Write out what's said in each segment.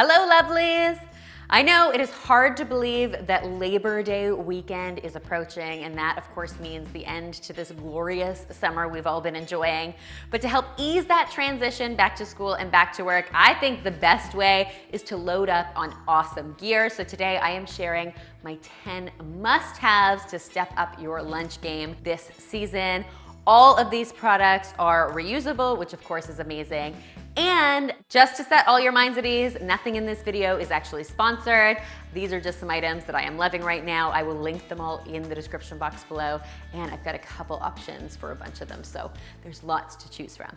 Hello, lovelies. I know it is hard to believe that Labor Day weekend is approaching, and that of course means the end to this glorious summer we've all been enjoying. But to help ease that transition back to school and back to work, I think the best way is to load up on awesome gear. So today I am sharing my 10 must-haves to step up your lunch game this season. All of these products are reusable, which of course is amazing. And just to set all your minds at ease, nothing in this video is actually sponsored. These are just some items that I am loving right now. I will link them all in the description box below, and I've got a couple options for a bunch of them, so there's lots to choose from.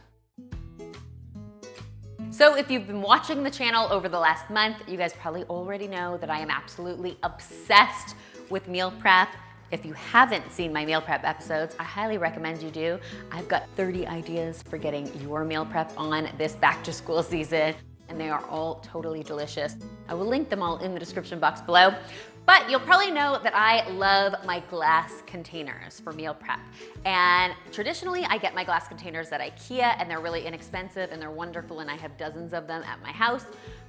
So if you've been watching the channel over the last month, you guys probably already know that I am absolutely obsessed with meal prep. If you haven't seen my meal prep episodes, I highly recommend you do. I've got 30 ideas for getting your meal prep on this back to school season, and they are all totally delicious. I will link them all in the description box below. But you'll probably know that I love my glass containers for meal prep. And traditionally, I get my glass containers at IKEA, and they're really inexpensive and they're wonderful, and I have dozens of them at my house.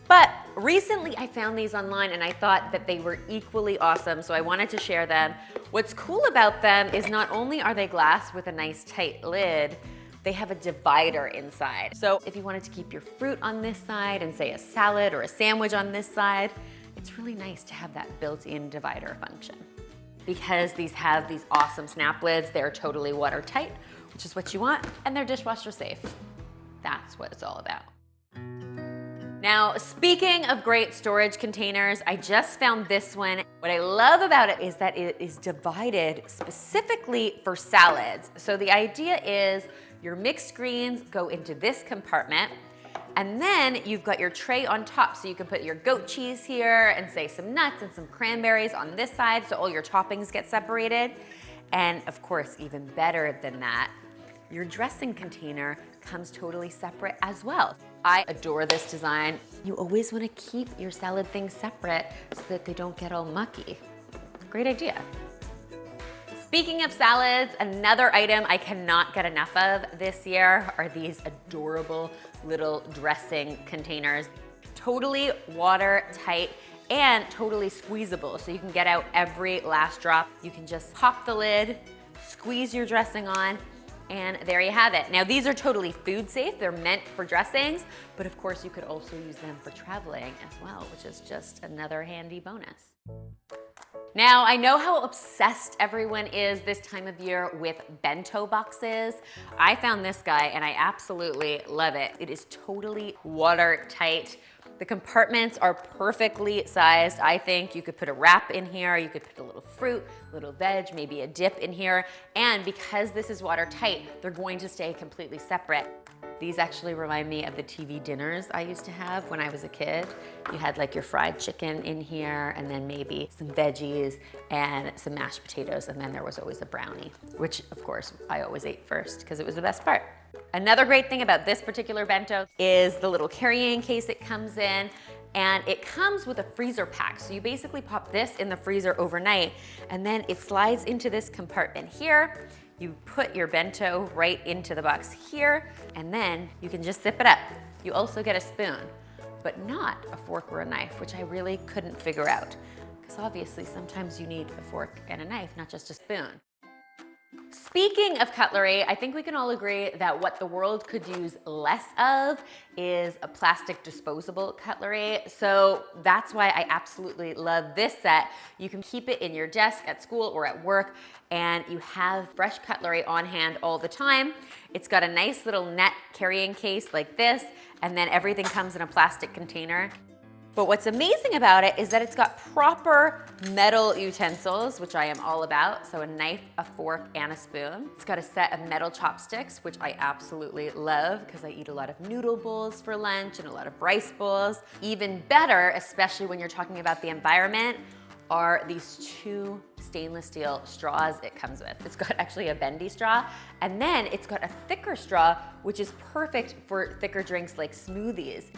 But recently I found these online and I thought that they were equally awesome, so I wanted to share them. What's cool about them is not only are they glass with a nice tight lid, they have a divider inside. So if you wanted to keep your fruit on this side and say a salad or a sandwich on this side, it's really nice to have that built-in divider function. Because these have these awesome snap lids, they're totally watertight, which is what you want, and they're dishwasher safe. That's what it's all about. Now, speaking of great storage containers, I just found this one. What I love about it is that it is divided specifically for salads. So the idea is your mixed greens go into this compartment, and then you've got your tray on top. So you can put your goat cheese here and say some nuts and some cranberries on this side, so all your toppings get separated. And of course, even better than that, your dressing container comes totally separate as well. I adore this design. You always want to keep your salad things separate so that they don't get all mucky. Great idea. Speaking of salads, another item I cannot get enough of this year are these adorable little dressing containers. Totally watertight and totally squeezable, so you can get out every last drop. You can just pop the lid, squeeze your dressing on, and there you have it. Now these are totally food safe. They're meant for dressings, but of course you could also use them for traveling as well, which is just another handy bonus. Now, I know how obsessed everyone is this time of year with bento boxes. I found this guy and I absolutely love it. It is totally watertight. The compartments are perfectly sized. I think you could put a wrap in here, you could put a little fruit, a little veg, maybe a dip in here. And because this is watertight, they're going to stay completely separate. These actually remind me of the TV dinners I used to have when I was a kid. You had like your fried chicken in here, and then maybe some veggies and some mashed potatoes, and then there was always a brownie, which of course I always ate first because it was the best part. Another great thing about this particular bento is the little carrying case it comes in, and it comes with a freezer pack. So you basically pop this in the freezer overnight, and then it slides into this compartment here. You put your bento right into the box here, and then you can just zip it up. You also get a spoon, but not a fork or a knife, which I really couldn't figure out. Because obviously sometimes you need a fork and a knife, not just a spoon. Speaking of cutlery, I think we can all agree that what the world could use less of is a plastic disposable cutlery. So that's why I absolutely love this set. You can keep it in your desk at school or at work, and you have fresh cutlery on hand all the time. It's got a nice little net carrying case like this, and then everything comes in a plastic container. But what's amazing about it is that it's got proper metal utensils, which I am all about. So a knife, a fork, and a spoon. It's got a set of metal chopsticks, which I absolutely love because I eat a lot of noodle bowls for lunch and a lot of rice bowls. Even better, especially when you're talking about the environment, are these two stainless steel straws it comes with. It's got actually a bendy straw, and then it's got a thicker straw, which is perfect for thicker drinks like smoothies.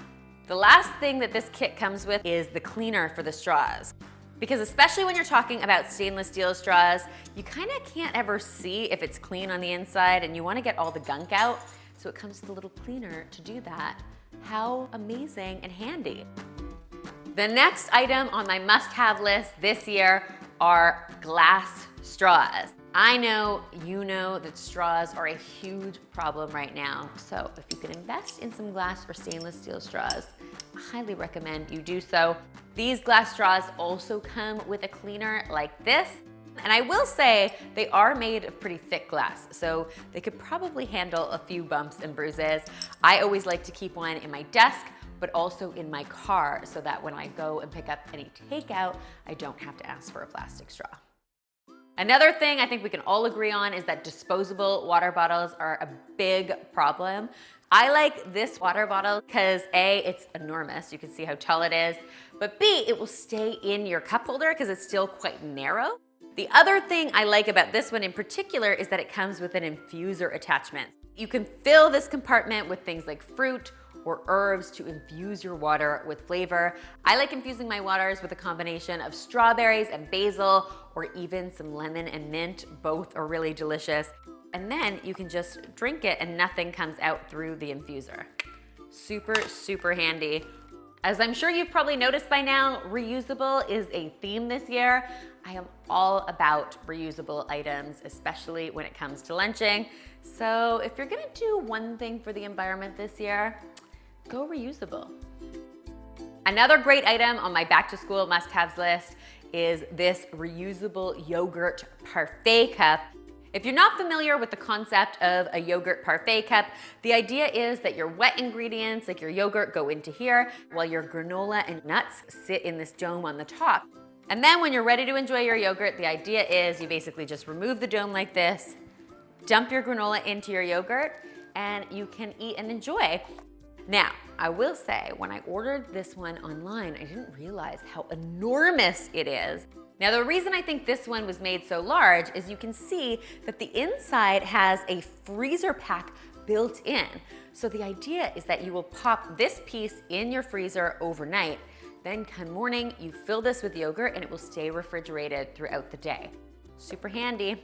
The last thing that this kit comes with is the cleaner for the straws. Because especially when you're talking about stainless steel straws, you kind of can't ever see if it's clean on the inside, and you want to get all the gunk out. So it comes with a little cleaner to do that. How amazing and handy. The next item on my must-have list this year are glass straws. I know you know that straws are a huge problem right now. So if you can invest in some glass or stainless steel straws, I highly recommend you do so. These glass straws also come with a cleaner like this. And I will say they are made of pretty thick glass, so they could probably handle a few bumps and bruises. I always like to keep one in my desk, but also in my car so that when I go and pick up any takeout, I don't have to ask for a plastic straw. Another thing I think we can all agree on is that disposable water bottles are a big problem. I like this water bottle because A, it's enormous, you can see how tall it is, but B, it will stay in your cup holder because it's still quite narrow. The other thing I like about this one in particular is that it comes with an infuser attachment. You can fill this compartment with things like fruit or herbs to infuse your water with flavor. I like infusing my waters with a combination of strawberries and basil, or even some lemon and mint. Both are really delicious. And then you can just drink it and nothing comes out through the infuser. Super, super handy. As I'm sure you've probably noticed by now, reusable is a theme this year. I am all about reusable items, especially when it comes to lunching. So if you're gonna do one thing for the environment this year, go reusable. Another great item on my back to school must-haves list is this reusable yogurt parfait cup. If you're not familiar with the concept of a yogurt parfait cup, the idea is that your wet ingredients, like your yogurt, go into here, while your granola and nuts sit in this dome on the top. And then when you're ready to enjoy your yogurt, the idea is you basically just remove the dome like this, dump your granola into your yogurt, and you can eat and enjoy. Now, I will say, when I ordered this one online, I didn't realize how enormous it is. Now, the reason I think this one was made so large is you can see that the inside has a freezer pack built in. So the idea is that you will pop this piece in your freezer overnight. Then come morning, you fill this with yogurt and it will stay refrigerated throughout the day. Super handy.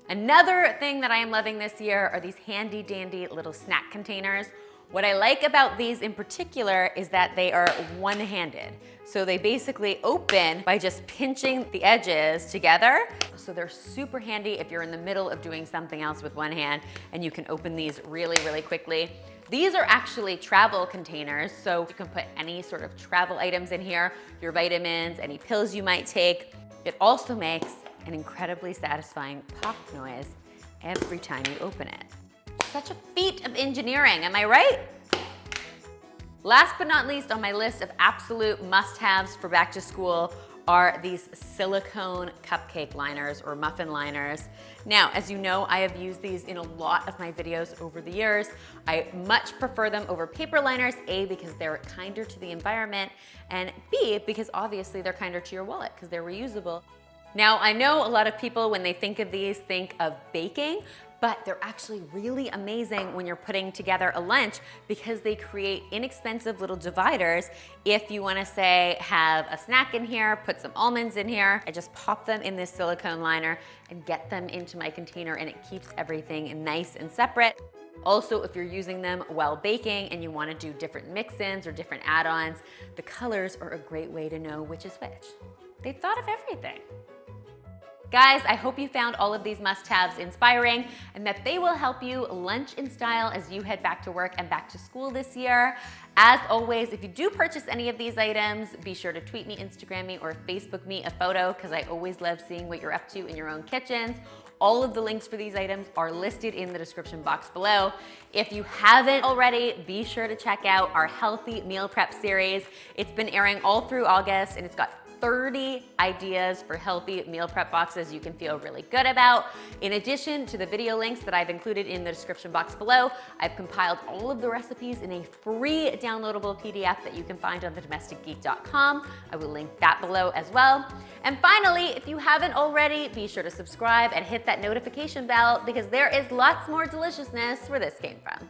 Another thing that I am loving this year are these handy dandy little snack containers. What I like about these in particular is that they are one-handed. So they basically open by just pinching the edges together. So they're super handy if you're in the middle of doing something else with one hand, and you can open these really, really quickly. These are actually travel containers, so you can put any sort of travel items in here, your vitamins, any pills you might take. It also makes an incredibly satisfying pop noise every time you open it. Such a feat of engineering, am I right? Last but not least on my list of absolute must-haves for back to school are these silicone cupcake liners or muffin liners. Now, as you know, I have used these in a lot of my videos over the years. I much prefer them over paper liners, A, because they're kinder to the environment, and B, because obviously they're kinder to your wallet because they're reusable. Now, I know a lot of people, when they think of these, think of baking, but they're actually really amazing when you're putting together a lunch because they create inexpensive little dividers. If you wanna say, have a snack in here, put some almonds in here, I just pop them in this silicone liner and get them into my container, and it keeps everything nice and separate. Also, if you're using them while baking and you wanna do different mix-ins or different add-ons, the colors are a great way to know which is which. They've thought of everything. Guys, I hope you found all of these must-haves inspiring and that they will help you lunch in style as you head back to work and back to school this year. As always, if you do purchase any of these items, be sure to tweet me, Instagram me, or Facebook me a photo because I always love seeing what you're up to in your own kitchens. All of the links for these items are listed in the description box below. If you haven't already, be sure to check out our Healthy Meal Prep series. It's been airing all through August and it's got 30 ideas for healthy meal prep boxes you can feel really good about. In addition to the video links that I've included in the description box below, I've compiled all of the recipes in a free downloadable PDF that you can find on thedomesticgeek.com. I will link that below as well. And finally, if you haven't already, be sure to subscribe and hit that notification bell because there is lots more deliciousness where this came from.